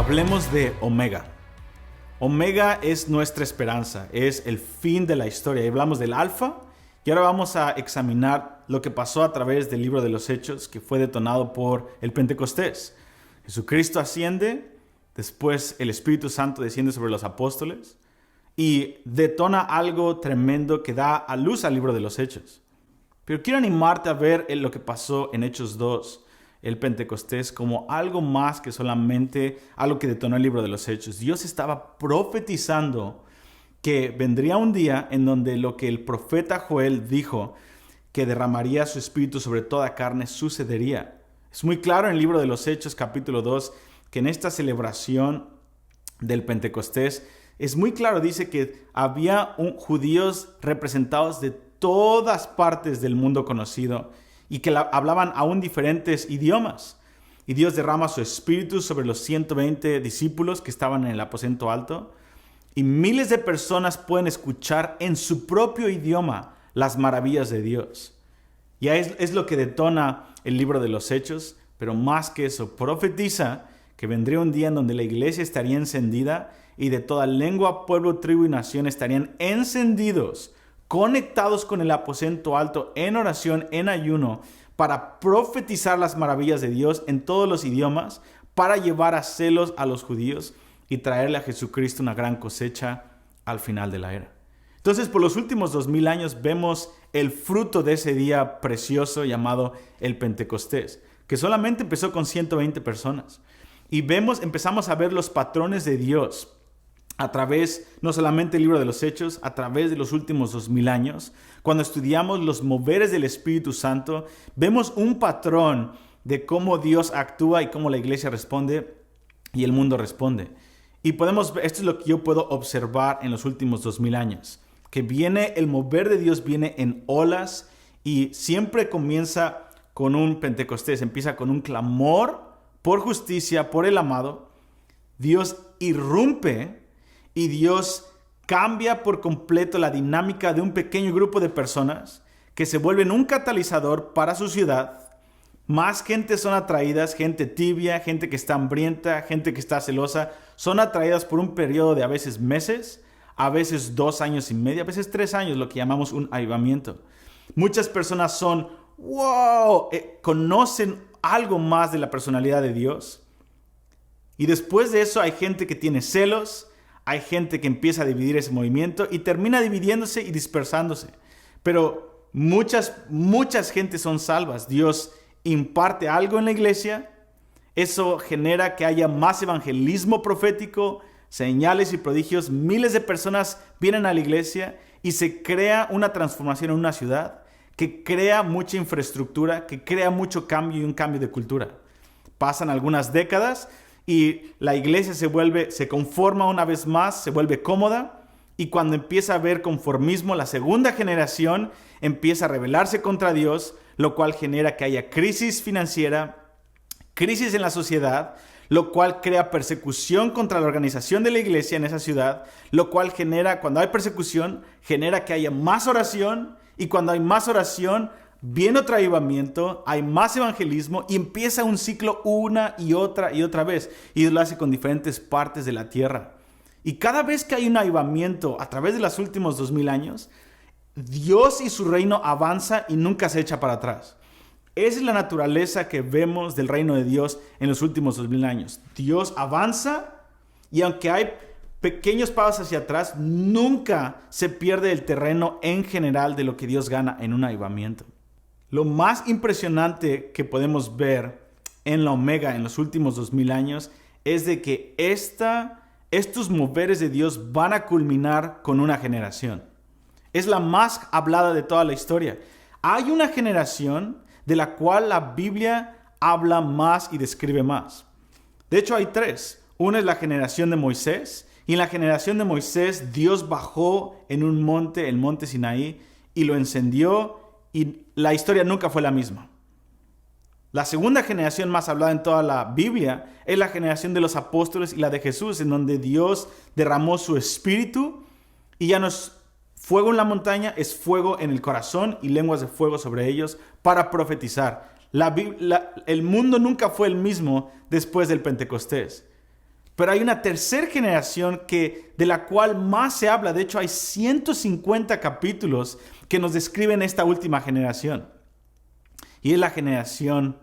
Hablemos de Omega. Omega es nuestra esperanza, es el fin de la historia. Y hablamos del Alfa y ahora vamos a examinar lo que pasó a través del libro de los Hechos, que fue detonado por el Pentecostés. Jesucristo asciende, después el Espíritu Santo desciende sobre los apóstoles y detona algo tremendo que da a luz al libro de los Hechos. Pero quiero animarte a ver lo que pasó en Hechos 2, el Pentecostés, como algo más que solamente algo que detonó el libro de los Hechos. Dios estaba profetizando que vendría un día en donde lo que el profeta Joel dijo, que derramaría su espíritu sobre toda carne, sucedería. Es muy claro en el libro de los Hechos, capítulo 2, que en esta celebración del Pentecostés, es muy claro, dice que había judíos representados de todas partes del mundo conocido y que hablaban aún diferentes idiomas. Y Dios derrama su espíritu sobre los 120 discípulos que estaban en el aposento alto. Y miles de personas pueden escuchar en su propio idioma las maravillas de Dios. Y es lo que detona el libro de los Hechos. Pero más que eso, profetiza que vendría un día en donde la iglesia estaría encendida y de toda lengua, pueblo, tribu y nación estarían encendidos, conectados con el aposento alto en oración, en ayuno, para profetizar las maravillas de Dios en todos los idiomas, para llevar a celos a los judíos y traerle a Jesucristo una gran cosecha al final de la era. Entonces, por los últimos 2000 años vemos el fruto de ese día precioso llamado el Pentecostés, que solamente empezó con 120 personas. Y empezamos a ver los patrones de Dios a través, no solamente del libro de los Hechos, a través de los últimos 2000 años. Cuando estudiamos los moveres del Espíritu Santo, vemos un patrón de cómo Dios actúa y cómo la iglesia responde y el mundo responde. Y esto es lo que yo puedo observar en los últimos 2000 años, que el mover de Dios viene en olas y siempre comienza con un Pentecostés, empieza con un clamor por justicia, por el amado. Dios irrumpe y Dios cambia por completo la dinámica de un pequeño grupo de personas que se vuelven un catalizador para su ciudad. Más gente son atraídas, gente tibia, gente que está hambrienta, gente que está celosa, son atraídas por un periodo de a veces meses, a veces 2 años y medio, a veces 3 años, lo que llamamos un avivamiento. Muchas personas conocen algo más de la personalidad de Dios. Y después de eso hay gente que tiene celos, hay gente que empieza a dividir ese movimiento y termina dividiéndose y dispersándose. Pero muchas gentes son salvas. Dios imparte algo en la iglesia. Eso genera que haya más evangelismo profético, señales y prodigios. Miles de personas vienen a la iglesia y se crea una transformación en una ciudad que crea mucha infraestructura, que crea mucho cambio y un cambio de cultura. Pasan algunas décadas y la iglesia se conforma una vez más, se vuelve cómoda, y cuando empieza a haber conformismo, la segunda generación empieza a rebelarse contra Dios, lo cual genera que haya crisis financiera, crisis en la sociedad, lo cual crea persecución contra la organización de la iglesia en esa ciudad, lo cual cuando hay persecución, genera que haya más oración, y cuando hay más oración, viene otro avivamiento, hay más evangelismo y empieza un ciclo una y otra vez. Y Dios lo hace con diferentes partes de la tierra. Y cada vez que hay un avivamiento a través de los últimos 2000 años, Dios y su reino avanza y nunca se echa para atrás. Esa es la naturaleza que vemos del reino de Dios en los últimos 2000 años. Dios avanza y aunque hay pequeños pasos hacia atrás, nunca se pierde el terreno en general de lo que Dios gana en un avivamiento. Lo más impresionante que podemos ver en la Omega en los últimos 2000 años es de que estos moveres de Dios van a culminar con una generación. Es la más hablada de toda la historia. Hay una generación de la cual la Biblia habla más y describe más. De hecho, hay 3. Una es la generación de Moisés. Y en la generación de Moisés, Dios bajó en un monte, el monte Sinaí, y lo encendió, y la historia nunca fue la misma. La segunda generación más hablada en toda la Biblia es la generación de los apóstoles y la de Jesús, en donde Dios derramó su espíritu y ya no es fuego en la montaña, es fuego en el corazón y lenguas de fuego sobre ellos para profetizar. El mundo nunca fue el mismo después del Pentecostés. Pero hay una tercera generación de la cual más se habla. De hecho, hay 150 capítulos que nos describen esta última generación. Y es la generación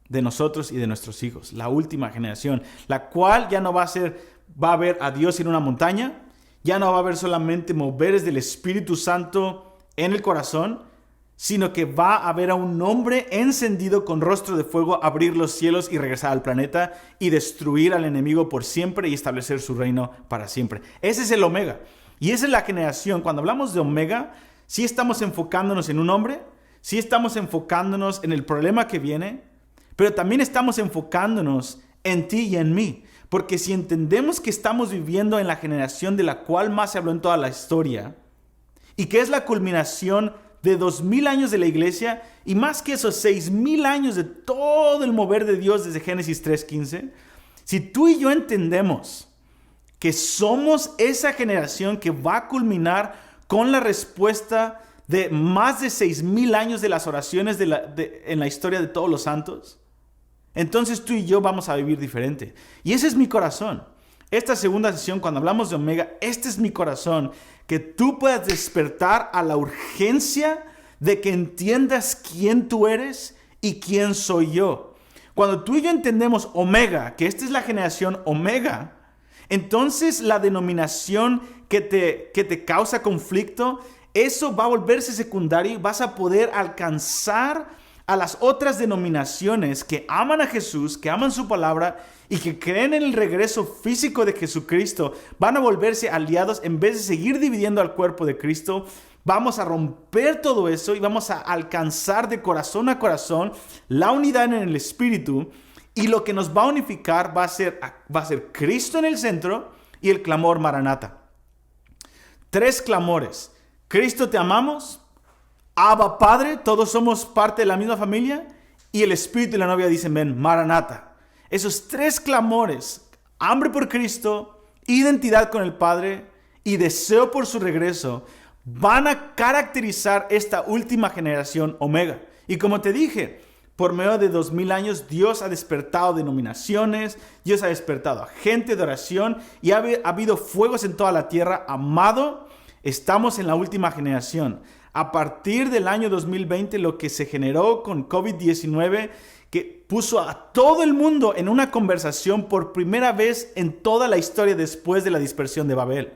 de nosotros y de nuestros hijos. La última generación. La cual ya no va a ver a Dios en una montaña. Ya no va a haber solamente moveres del Espíritu Santo en el corazón, sino que va a haber a un hombre encendido con rostro de fuego abrir los cielos y regresar al planeta y destruir al enemigo por siempre y establecer su reino para siempre. Ese es el Omega. Y esa es la generación. Cuando hablamos de Omega, sí estamos enfocándonos en un hombre, sí estamos enfocándonos en el problema que viene, pero también estamos enfocándonos en ti y en mí. Porque si entendemos que estamos viviendo en la generación de la cual más se habló en toda la historia y que es la culminación de 2000 años de la iglesia y más que eso, 6000 años de todo el mover de Dios desde Génesis 3:15, si tú y yo entendemos que somos esa generación que va a culminar con la respuesta de más de 6000 años de las oraciones en la historia de todos los santos, entonces tú y yo vamos a vivir diferente. Y ese es mi corazón. Esta segunda sesión, cuando hablamos de Omega, este es mi corazón. Que tú puedas despertar a la urgencia de que entiendas quién tú eres y quién soy yo. Cuando tú y yo entendemos Omega, que esta es la generación Omega, entonces la denominación que te causa conflicto, eso va a volverse secundario y vas a poder alcanzar a las otras denominaciones que aman a Jesús, que aman su palabra y que creen en el regreso físico de Jesucristo. Van a volverse aliados en vez de seguir dividiendo al cuerpo de Cristo. Vamos a romper todo eso y vamos a alcanzar de corazón a corazón la unidad en el Espíritu. Y lo que nos va a unificar va a ser Cristo en el centro y el clamor Maranata. 3 clamores. Cristo, te amamos. Abba, Padre, todos somos parte de la misma familia. Y el Espíritu y la novia dicen, ven, Maranata. Esos 3 clamores, hambre por Cristo, identidad con el Padre y deseo por su regreso, van a caracterizar esta última generación Omega. Y como te dije, por medio de 2000 años, Dios ha despertado denominaciones, Dios ha despertado a gente de oración y ha habido fuegos en toda la tierra. Amado, estamos en la última generación. A partir del año 2020, lo que se generó con COVID-19, que puso a todo el mundo en una conversación por primera vez en toda la historia después de la dispersión de Babel.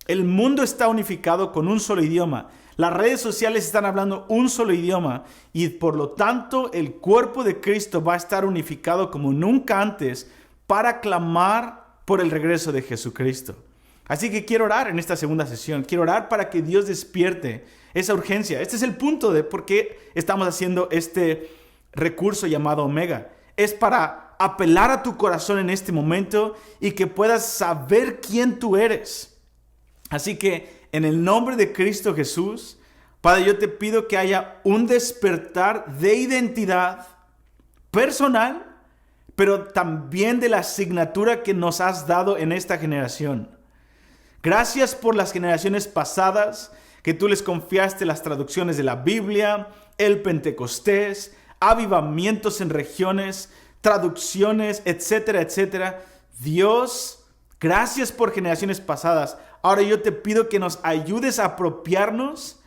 El mundo está unificado con un solo idioma. Las redes sociales están hablando un solo idioma y por lo tanto el cuerpo de Cristo va a estar unificado como nunca antes para clamar por el regreso de Jesucristo. Así que quiero orar en esta segunda sesión. Quiero orar para que Dios despierte esa urgencia. Este es el punto de por qué estamos haciendo este recurso llamado Omega. Es para apelar a tu corazón en este momento y que puedas saber quién tú eres. Así que en el nombre de Cristo Jesús, Padre, yo te pido que haya un despertar de identidad personal, pero también de la asignatura que nos has dado en esta generación. Gracias por las generaciones pasadas, que tú les confiaste las traducciones de la Biblia, el Pentecostés, avivamientos en regiones, traducciones, etcétera, etcétera. Dios, gracias por generaciones pasadas. Ahora yo te pido que nos ayudes a apropiarnos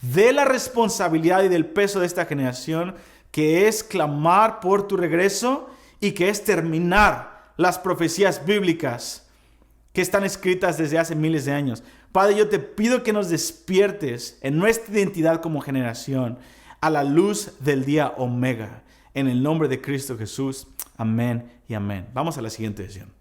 de la responsabilidad y del peso de esta generación, que es clamar por tu regreso y que es terminar las profecías bíblicas que están escritas desde hace miles de años. Padre, yo te pido que nos despiertes en nuestra identidad como generación a la luz del día Omega. En el nombre de Cristo Jesús. Amén y amén. Vamos a la siguiente sesión.